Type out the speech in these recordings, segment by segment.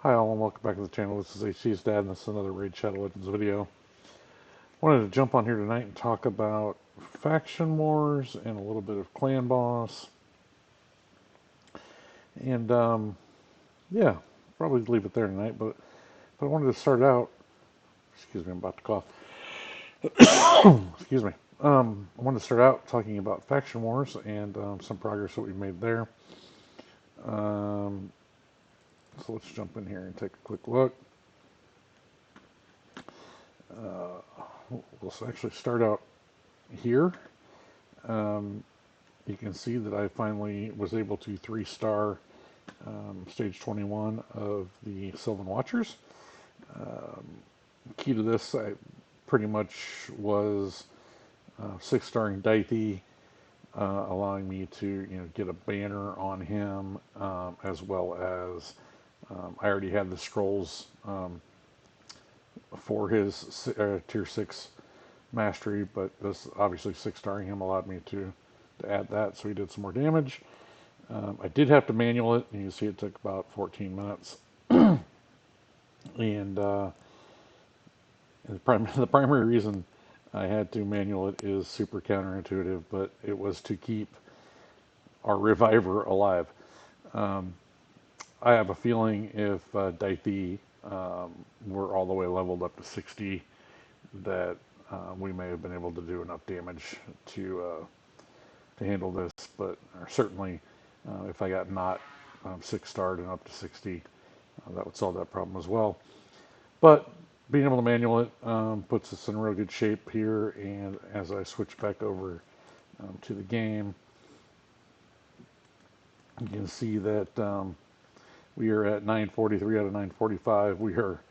Hi all and welcome back to the channel. This is HC's Dad and this is another Raid Shadow Legends video. Wanted to jump on here tonight and talk about faction wars and a little bit of clan boss. And yeah, probably leave it there tonight, but I wanted to start out, excuse me, I'm about to cough. Excuse me. I wanted to start out talking about faction wars and some progress that we've made there. Um, so let's jump in here and take a quick look. We'll actually start out here. Um, you can see that I finally was able to 3-star stage 21 of the Sylvan Watchers. Um, Key to this, I pretty much was 6-starring Dithey, allowing me to get a banner on him, as well as I already had the scrolls for his tier 6 mastery, but this obviously 6-starring him allowed me to add that, so he did some more damage. I did have to manual it. You can see it took about 14 minutes. And the primary reason I had to manual it is super counterintuitive, but it was to keep our reviver alive. Um, I have a feeling if Dithey were all the way leveled up to 60, that we may have been able to do enough damage to handle this, but certainly if I got not 6-starred and up to 60, that would solve that problem as well. But being able to manual it puts us in real good shape here, and as I switch back over to the game, you can see that we are at 943 out of 945. We are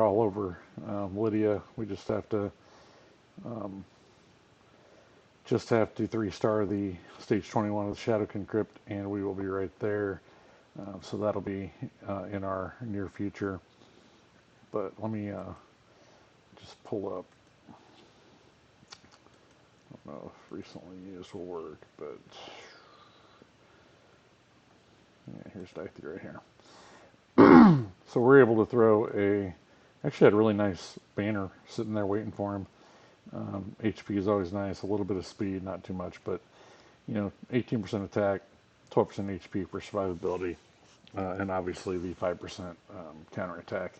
all over Lydia. We just have to um, 3-star the stage 21 of the Shadowkin Crypt, and we will be right there. So that'll be in our near future. But let me just pull up. I don't know if recently used will work, but yeah, here's Dithey right here. So we're able to throw actually had a really nice banner sitting there waiting for him. HP is always nice, a little bit of speed, not too much, but 18% attack, 12% HP for survivability, and obviously the 5% counter attack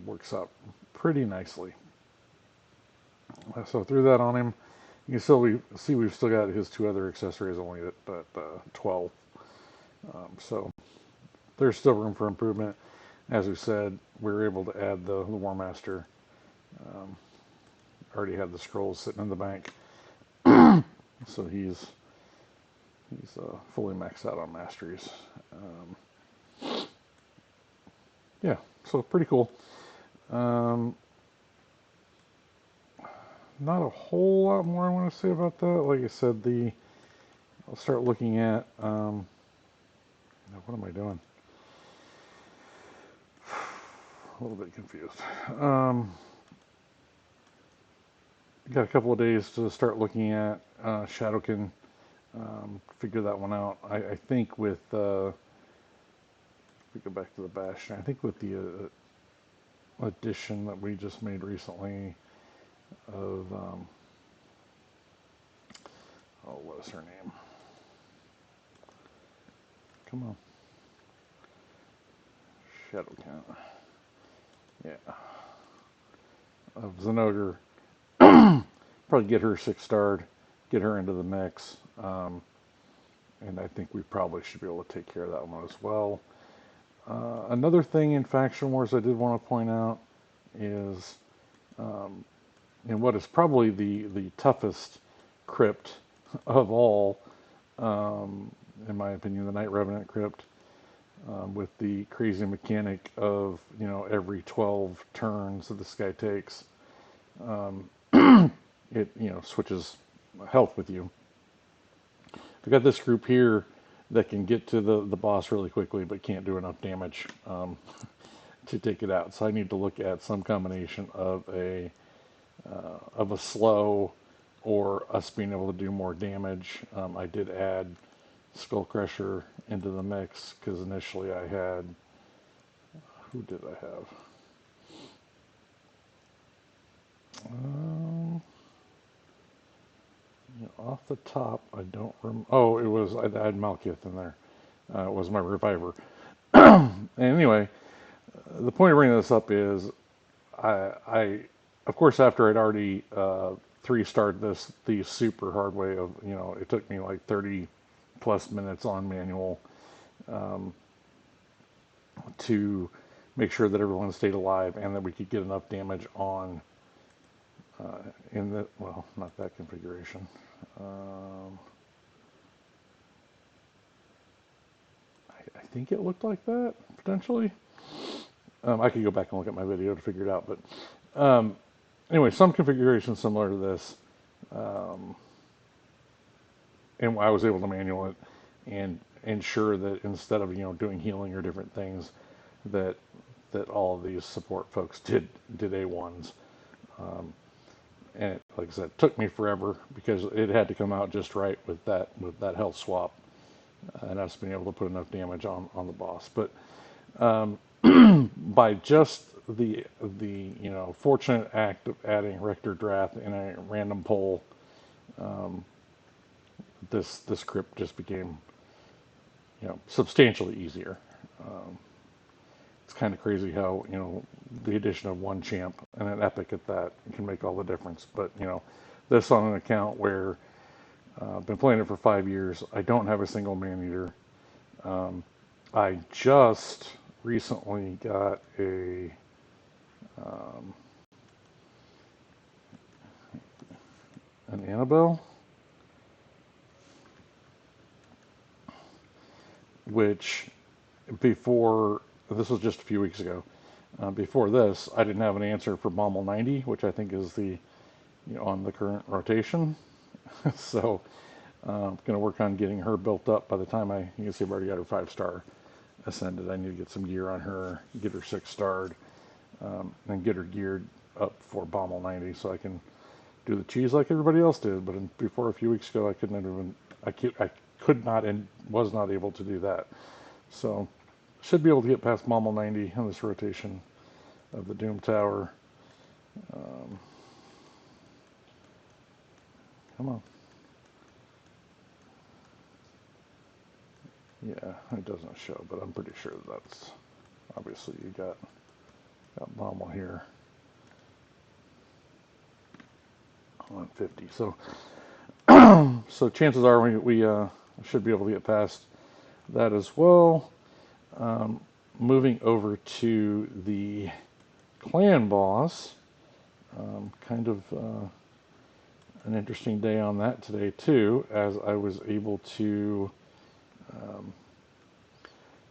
works out pretty nicely. So threw that on him. You can still see we've still got his 2 other accessories only at 12. So there's still room for improvement. As we said, we were able to add the War Master. Already had the scrolls sitting in the bank, so he's fully maxed out on masteries. Yeah, so pretty cool. Not a whole lot more I want to say about that. Like I said, I'll start looking at what am I doing? A little bit confused. Got a couple of days to start looking at Shadowkin, figure that one out. I think with if we go back to the Bastion, I think with the addition that we just made recently of what is her name? Come on, Shadowkin. Yeah, of Zinogre. Probably get her 6-starred, get her into the mix, and I think we probably should be able to take care of that one as well. Another thing in Faction Wars I did want to point out is, in what is probably the toughest crypt of all, in my opinion, the Night Revenant crypt, with the crazy mechanic of every 12 turns that this guy takes, it switches health with you. I've got this group here that can get to the boss really quickly, but can't do enough damage to take it out. So I need to look at some combination of a slow or us being able to do more damage. I did add Skull Crusher into the mix because initially I had Who did I have? Um, Off the top, I don't remember. Oh, it was, I had Malkith in there. It was my reviver. And anyway, the point of bringing this up is I of course, after I'd already three-starred the super hard way of, it took me like 30 plus minutes on manual to make sure that everyone stayed alive and that we could get enough damage on in the, well, not that configuration. Um, I think it looked like that, potentially. I could go back and look at my video to figure it out, but anyway, some configuration similar to this. Um, and I was able to manual it and ensure that instead of doing healing or different things, that all of these support folks did A1s. And it, like I said, took me forever because it had to come out just right with that health swap and us being able to put enough damage on the boss. But by just the fortunate act of adding Rector Drath in a random poll, this script just became substantially easier. It's kind of crazy how the addition of one champ and an epic at that can make all the difference. But this on an account where I've been playing it for 5 years, I don't have a single man eater. I just recently got an Annabelle, which before this was just a few weeks ago. Before this, I didn't have an answer for Bommel 90, which I think is the on the current rotation. So I'm going to work on getting her built up. By the time you can see I've already got her 5-star ascended. I need to get some gear on her, get her 6-starred, and get her geared up for Bommel 90 so I can do the cheese like everybody else did. But before a few weeks ago, I could not and was not able to do that. So should be able to get past Bommel 90 on this rotation of the Doom Tower. Come on. Yeah, it doesn't show, but I'm pretty sure that's obviously you got Bommel here on 50. So so chances are we should be able to get past that as well. Moving over to the clan boss, kind of an interesting day on that today too, as I was able to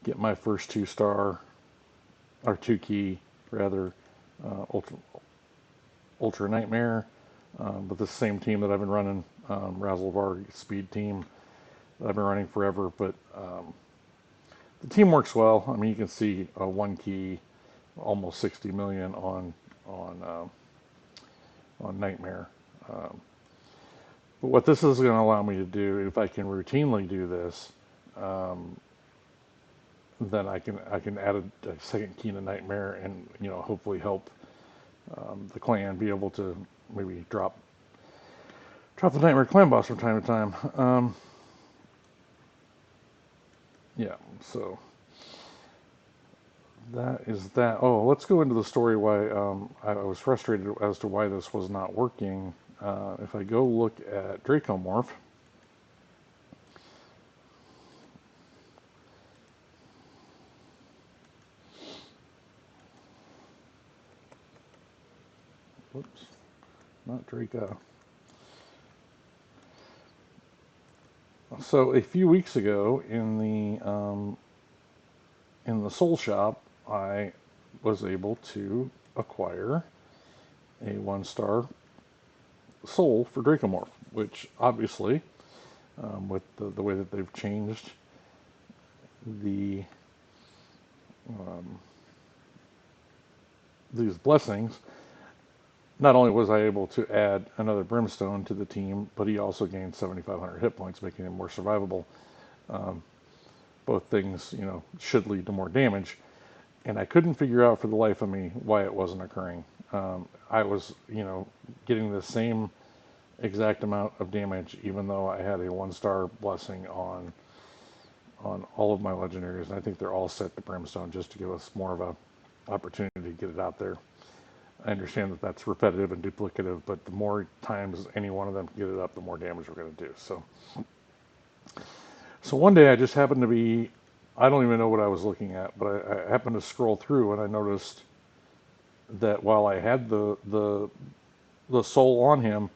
get my first 2-star, or 2-key rather, Ultra Nightmare, with the same team that I've been running, Razzlevar Speed team that I've been running forever. But the team works well. I mean, you can see a 1-key, almost 60 million on Nightmare. But what this is going to allow me to do, if I can routinely do this, then I can add a second key to Nightmare and hopefully help the clan be able to maybe drop the Nightmare clan boss from time to time. Yeah, so that is that. Oh, let's go into the story why I was frustrated as to why this was not working. If I go look at Dracomorph, whoops, not Draco. So a few weeks ago in the Soul Shop, I was able to acquire a 1-star soul for Dracomorph, which obviously, with the way that they've changed the these blessings, not only was I able to add another Brimstone to the team, but he also gained 7,500 hit points, making him more survivable. Both things, should lead to more damage. and I couldn't figure out for the life of me why it wasn't occurring. I was, getting the same exact amount of damage, even though I had a 1-star blessing on all of my legendaries, and I think they're all set to brimstone just to give us more of a opportunity to get it out there. I understand that that's repetitive and duplicative, but the more times any one of them can get it up, the more damage we're going to do. So one day I just happened to be, I don't even know what I was looking at, but I happened to scroll through and I noticed that while I had the soul on him,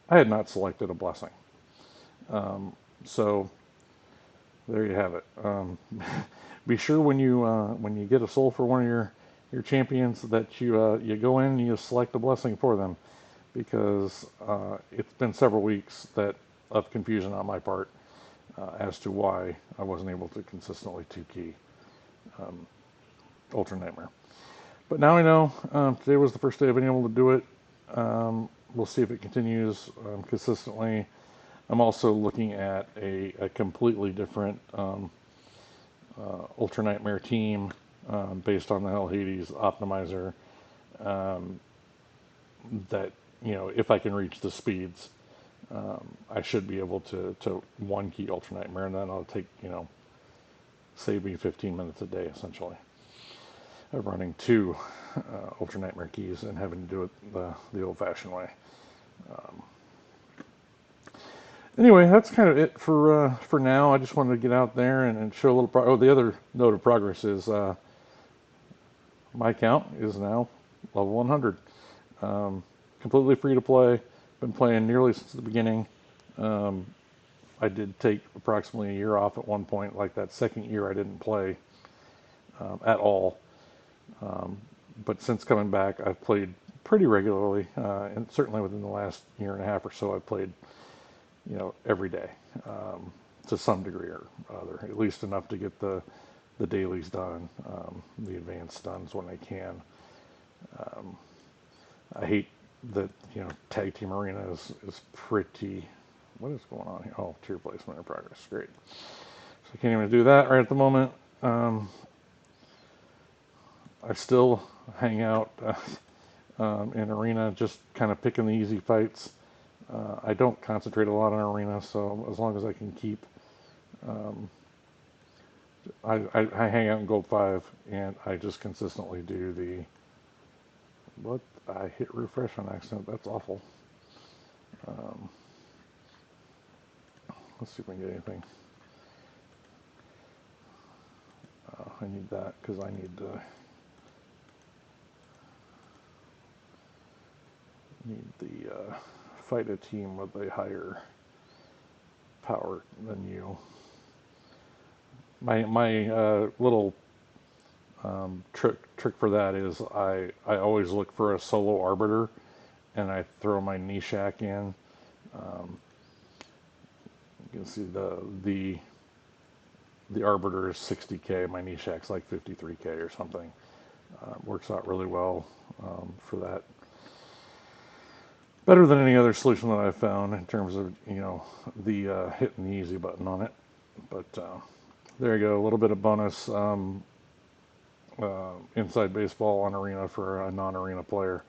I had not selected a blessing. So there you have it. Be sure when you get a soul for one of your champions that you go in and you select a blessing for them, because it's been several weeks of confusion on my part as to why I wasn't able to consistently 2-key Ultra Nightmare. But now I know. Today was the first day of being able to do it. We'll see if it continues consistently. I'm also looking at a completely different Ultra Nightmare team based on the Hell Hades optimizer. That, if I can reach the speeds, I should be able to 1-key Ultra Nightmare, and then I'll take, save me 15 minutes a day essentially of running 2 Ultra Nightmare keys and having to do it the old-fashioned way. Anyway, that's kind of it for now. I just wanted to get out there and show a little. The other note of progress is my account is now level 100. Completely free to play. Been playing nearly since the beginning. I did take approximately a year off at one point. Like that second year, I didn't play at all. But since coming back, I've played pretty regularly, and certainly within the last year and a half or so, I've played, every day to some degree or other, at least enough to get the dailies done, the advanced duns when I can. I hate that, Tag Team Arena is pretty. What is going on here? Oh, tier placement in progress. Great. So I can't even do that right at the moment. I still hang out in Arena, just kind of picking the easy fights. I don't concentrate a lot on Arena, so as long as I can keep, I hang out in Gold 5, and I just consistently do the. What? I hit refresh on accident. That's awful. Let's see if we can get anything. I need that because I need the fight a team with a higher power than you. My little trick for that is I always look for a solo arbiter, and I throw my Nishak in. You can see the arbiter is 60k. My Nishak's like 53k or something. Works out really well for that. Better than any other solution that I've found in terms of the hitting the easy button on it. But there you go, a little bit of bonus inside baseball on Arena for a non-Arena player.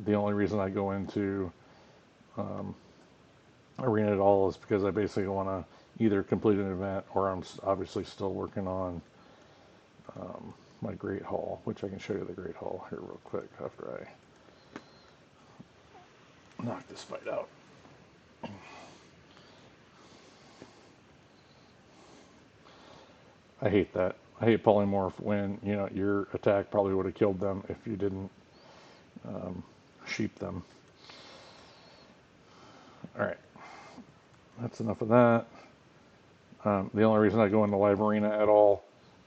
The only reason I go into Arena at all is because I basically want to either complete an event, or I'm obviously still working on my Great Hall, which I can show you the Great Hall here real quick after I knock this fight out. I hate that. I hate polymorph when your attack probably would have killed them if you didn't sheep them. All right, that's enough of that. The only reason I go into Live Arena at all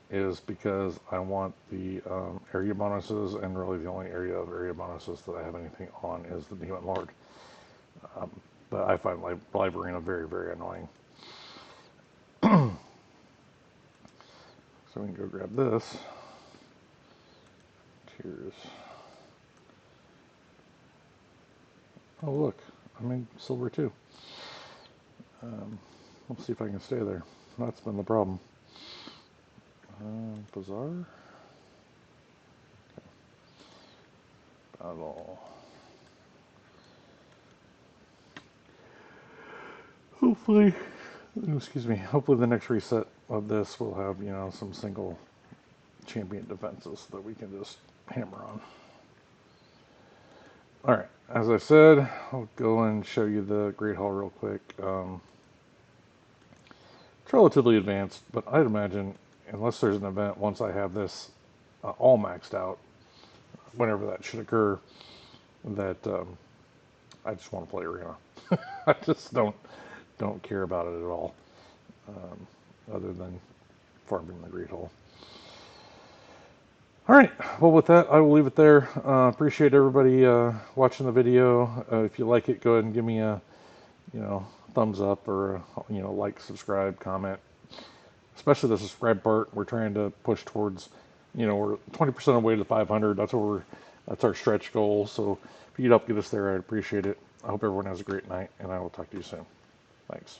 is because I want the area bonuses, and really the only area of area bonuses that I have anything on is the Demon Lord. But I find Live Arena very, very annoying. So we can go grab this. Tears. Oh look, I'm in silver too. We'll see if I can stay there. That's been the problem. Bazaar. Battle. Hopefully, excuse me. Hopefully, the next reset of this will have some single champion defenses that we can just hammer on. All right, as I said, I'll go and show you the Great Hall real quick. It's relatively advanced, but I'd imagine, unless there's an event, once I have this all maxed out, whenever that should occur, that I just want to play Arena. I just don't care about it at all, other than farming the Great Hall. All right. Well, with that, I will leave it there. Appreciate everybody watching the video. If you like it, go ahead and give me a thumbs up or like, subscribe, comment. Especially the subscribe part. We're trying to push towards we're 20% away to 500. That's our stretch goal. So if you'd help get us there, I'd appreciate it. I hope everyone has a great night, and I will talk to you soon. Thanks.